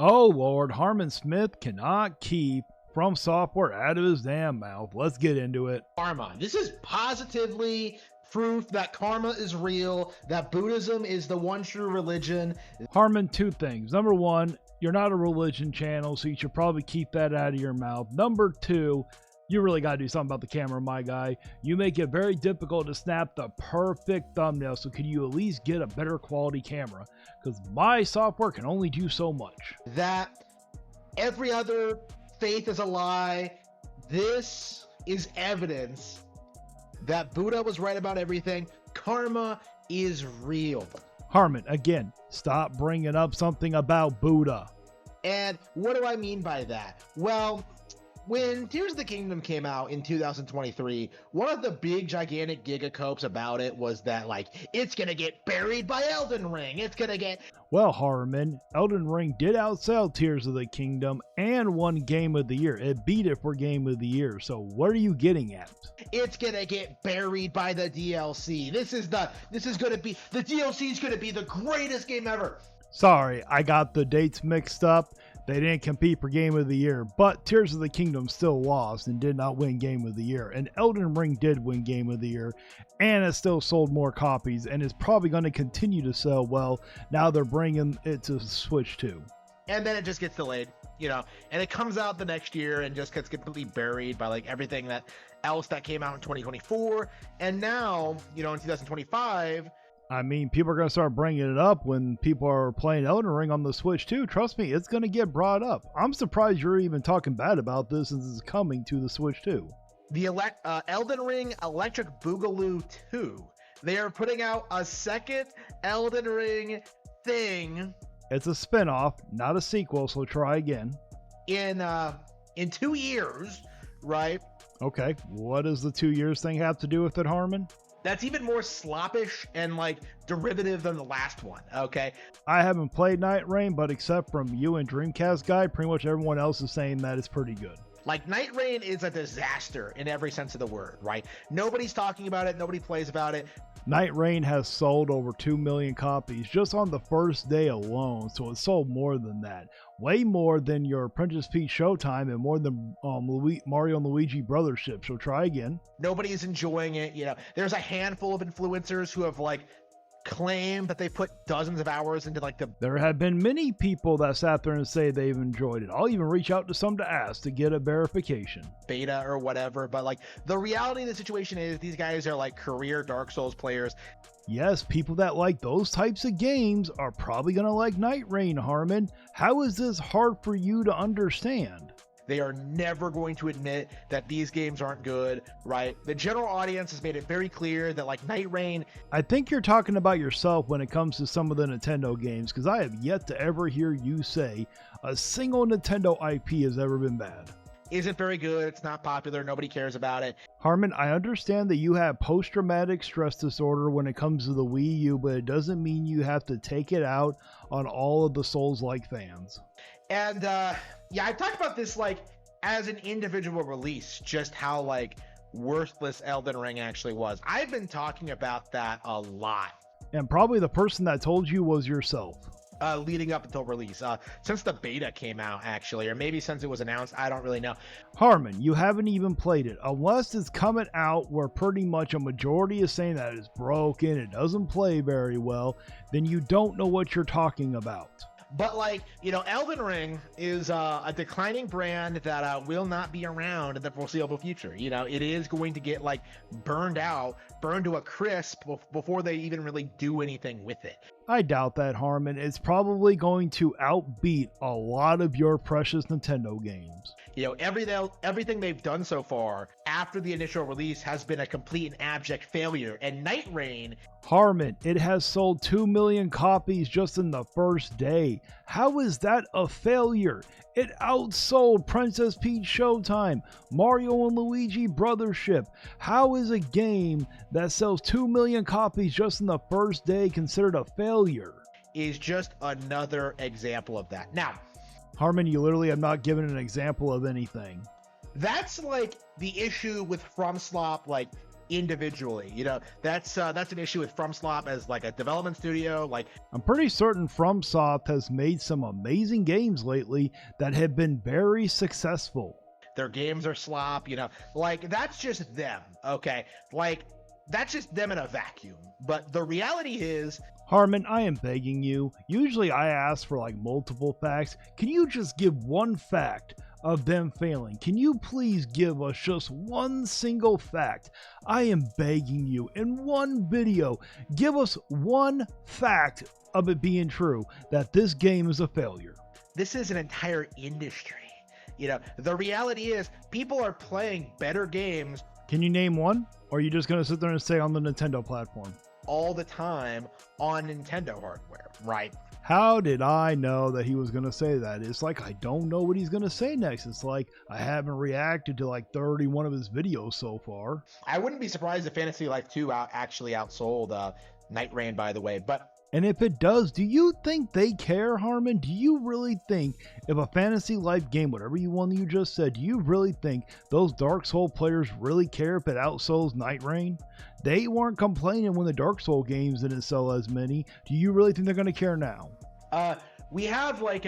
Oh Lord, Harmon Smith cannot keep From Software out of his damn mouth. Let's get into it. Karma. This is positively proof that karma is real, that Buddhism is the one true religion. Harmon, two things. Number one, you're not a religion channel, so you should probably keep that out of your mouth. Number two, you really got to do something about the camera, my guy. You make it very difficult to snap the perfect thumbnail, so could you at least get a better quality camera? Because my software can only do so much. That every other faith is a lie. This is evidence that Buddha was right about everything. Karma is real. Harmon, again, stop bringing up something about Buddha. And what do I mean by that? Well, when Tears of the Kingdom came out in 2023, one of the big gigantic gigacopes about it was that, like, it's gonna get buried by Elden Ring. It's gonna get... Well, Harmon, Elden Ring did outsell Tears of the Kingdom and won Game of the Year. It beat it for Game of the Year. So what are you getting at? It's gonna get buried by the DLC. The DLC is gonna be the greatest game ever. Sorry, I got the dates mixed up. They didn't compete for Game of the Year, but Tears of the Kingdom still lost and did not win Game of the Year. And Elden Ring did win Game of the Year, and it still sold more copies, and is probably going to continue to sell well. Now they're bringing it to Switch 2. And then it just gets delayed, and it comes out the next year and just gets completely buried by like everything else that came out in 2024. And now, in 2025, I mean, people are going to start bringing it up when people are playing Elden Ring on the Switch too. Trust me, it's going to get brought up. I'm surprised you're even talking bad about this as it's coming to the Switch too. The Elden Ring Electric Boogaloo 2. They are putting out a second Elden Ring thing. It's a spin-off, not a sequel, so try again. In 2 years, right? Okay, what does the 2 years thing have to do with it, Harmon? That's even more sloppish and like derivative than the last one, okay? I haven't played NightReign, but except from you and Dreamcast Guy, pretty much everyone else is saying that it's pretty good. Like, NightReign is a disaster in every sense of the word, right? Nobody's talking about it. Nobody plays about it. NightReign has sold over 2 million copies just on the first day alone, so it sold more than that. Way more than your Princess Peach Showtime and more than Mario and Luigi Brothership, so try again. Nobody's enjoying it, There's a handful of influencers who have, like, claim that they put dozens of hours into There have been many people that sat there and say they've enjoyed it. I'll even reach out to some to ask to get a verification. Beta or whatever, but like the reality of the situation is these guys are like career Dark Souls players. Yes, people that like those types of games are probably gonna like NightReign, Harmon. How is this hard for you to understand? They are never going to admit that these games aren't good, right? The general audience has made it very clear that like NightReign... I think you're talking about yourself when it comes to some of the Nintendo games, because I have yet to ever hear you say a single Nintendo IP has ever been bad. Isn't very good, it's not popular, nobody cares about it. Harmon, I understand that you have post-traumatic stress disorder when it comes to the Wii U, but it doesn't mean you have to take it out on all of the Souls-like fans. And yeah, I've talked about this like as an individual release, just how like worthless Elden Ring actually was. I've been talking about that a lot. And probably the person that told you was yourself. Leading up until release, since the beta came out actually, or maybe since it was announced, I don't really know. Harmon, you haven't even played it. Unless it's coming out where pretty much a majority is saying that it's broken, it doesn't play very well, then you don't know what you're talking about. But like, Elden Ring is a declining brand that will not be around in the foreseeable future. It is going to get like burned to a crisp before they even really do anything with it. I doubt that, Harmon. It's probably going to outbeat a lot of your precious Nintendo games. Everything they've done so far after the initial release has been a complete and abject failure. And NightReign... Harmon, it has sold 2 million copies just in the first day. How is that a failure? It outsold Princess Peach Showtime, Mario and Luigi Brothership. How is a game that sells 2 million copies just in the first day considered a failure? Is just another example of that. Now, Harmon, you literally have not given an example of anything. That's like the issue with FromSlop, like individually. You know, that's an issue with FromSoft as like a development studio. Like, I'm pretty certain FromSoft has made some amazing games lately that have been very successful. Their games are slop, you know, like that's just them. Okay. Like that's just them in a vacuum. But the reality is, Harmon, I am begging you. Usually I ask for like multiple facts. Can you just give one fact of them failing? Can you please give us just one single fact? I am begging you, in one video, give us one fact of it being true that this game is a failure. this is an entire industry. You know, the reality is people are playing better games Can you name one? Or are you just going to sit there and say on the Nintendo platform? all the time on Nintendo hardware, right? How did I know that he was going to say that? It's like I don't know what he's going to say next. It's like I haven't reacted to like 31 of his videos so far. I wouldn't be surprised if Fantasy Life 2 actually outsold NightReign's, by the way. But And if it does, do you think they care, Harmon? Do you really think if a Fantasy Life game, whatever one you just said, do you really think those Dark Soul players really care if it outsells NightReign's? They weren't complaining when the Dark Soul games didn't sell as many. Do you really think they're going to care now? we have like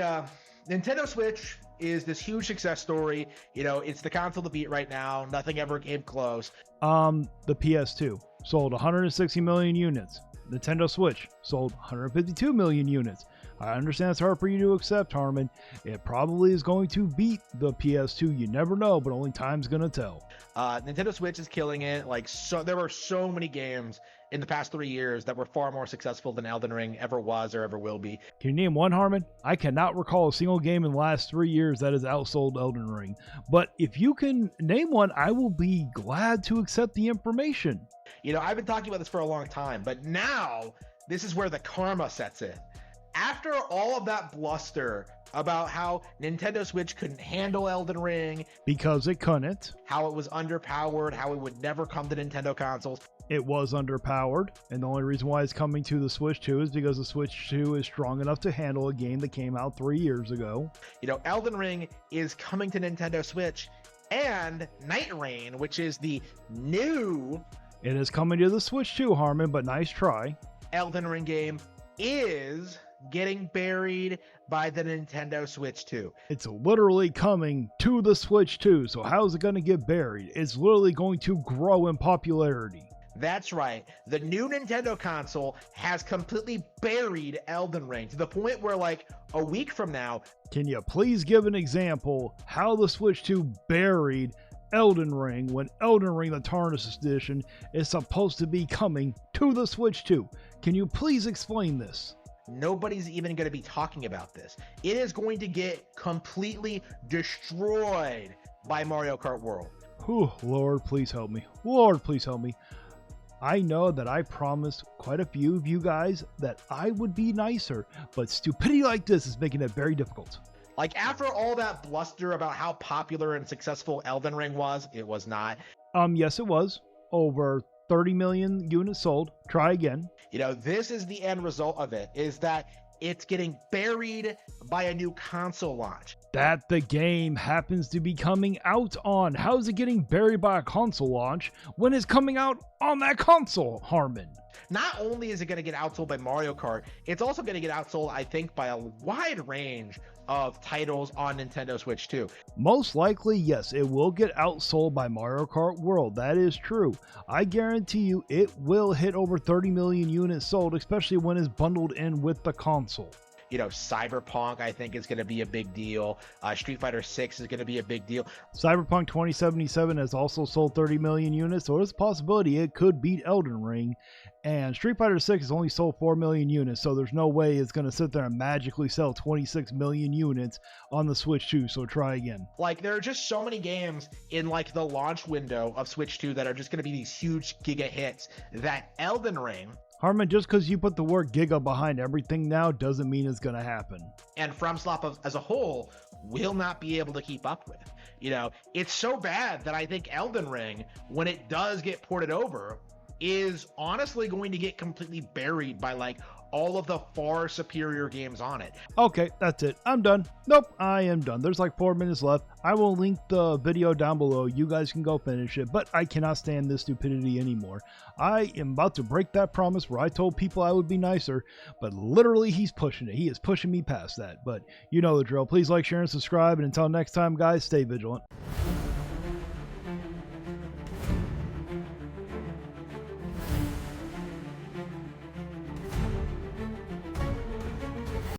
Nintendo Switch is this huge success story. You know, it's the console to beat right now. Nothing ever came close. The PS2 sold 160 million units. Nintendo Switch sold 152 million units. I understand it's hard for you to accept, Harmon. It probably is going to beat the PS2. You never know, but only time's going to tell. Nintendo Switch is killing it. Like, so there were so many games in the past 3 years that were far more successful than Elden Ring ever was or ever will be. Can you name one, Harmon? I cannot recall a single game in the last 3 years that has outsold Elden Ring. But if you can name one, I will be glad to accept the information. You know, I've been talking about this for a long time, but now this is where the karma sets in. After all of that bluster about how Nintendo Switch couldn't handle Elden Ring, Because it couldn't. how it was underpowered, how it would never come to Nintendo consoles, It was underpowered, and the only reason why it's coming to the Switch 2 is because the Switch 2 is strong enough to handle a game that came out 3 years ago. you know, Elden Ring is coming to Nintendo Switch, and NightReign's, which is the new It is coming to the Switch 2, Harmon, but nice try. Elden Ring game, is getting buried by the Nintendo Switch 2. It's literally coming to the Switch 2, so how is it going to get buried? It's literally going to grow in popularity. That's right. The new Nintendo console has completely buried Elden Ring to the point where, like, a week from now, Can you please give an example how the Switch 2 buried Elden Ring when Elden Ring the Tarnished Edition is supposed to be coming to the Switch 2? Can you please explain this? nobody's even going to be talking about this. It is going to get completely destroyed by Mario Kart World. Whew, Lord, please help me. Lord, please help me. I know that I promised quite a few of you guys that I would be nicer, but stupidity like this is making it very difficult. Like, after all that bluster about how popular and successful Elden Ring was, it was not. Yes, it was. Over 30 million units sold. Try again. You know, this is the end result of it, is that it's getting buried by a new console launch. That the game happens to be coming out on. How is it getting buried by a console launch when it's coming out on that console, Harmon? Not only is it going to get outsold by Mario Kart, it's also going to get outsold, I think, by a wide range of titles on Nintendo Switch 2. Most likely, yes, it will get outsold by Mario Kart World. That is true. I guarantee you it will hit over 30 million units sold, especially when it's bundled in with the console. You know, Cyberpunk, I think, is going to be a big deal. Street Fighter 6 is going to be a big deal. Cyberpunk 2077 has also sold 30 million units, so there's a possibility it could beat Elden Ring. And Street Fighter 6 has only sold 4 million units, so there's no way it's going to sit there and magically sell 26 million units on the Switch 2, so try again. Like, there are just so many games in, like, the launch window of Switch 2 that are just going to be these huge giga hits that Elden Ring, Harmon, just because you put the word giga behind everything now doesn't mean it's going to happen. and FromSoft as a whole will not be able to keep up with. You know, it's so bad that I think Elden Ring, when it does get ported over, is honestly going to get completely buried by like all of the far superior games on it. Okay, that's it. I'm done. Nope, I am done. There's like 4 minutes left. I will link the video down below. You guys can go finish it, but I cannot stand this stupidity anymore. I am about to break that promise where I told people I would be nicer, but literally he's pushing it. He is pushing me past that, but you know the drill. Please like, share, and subscribe, and until next time, guys, stay vigilant.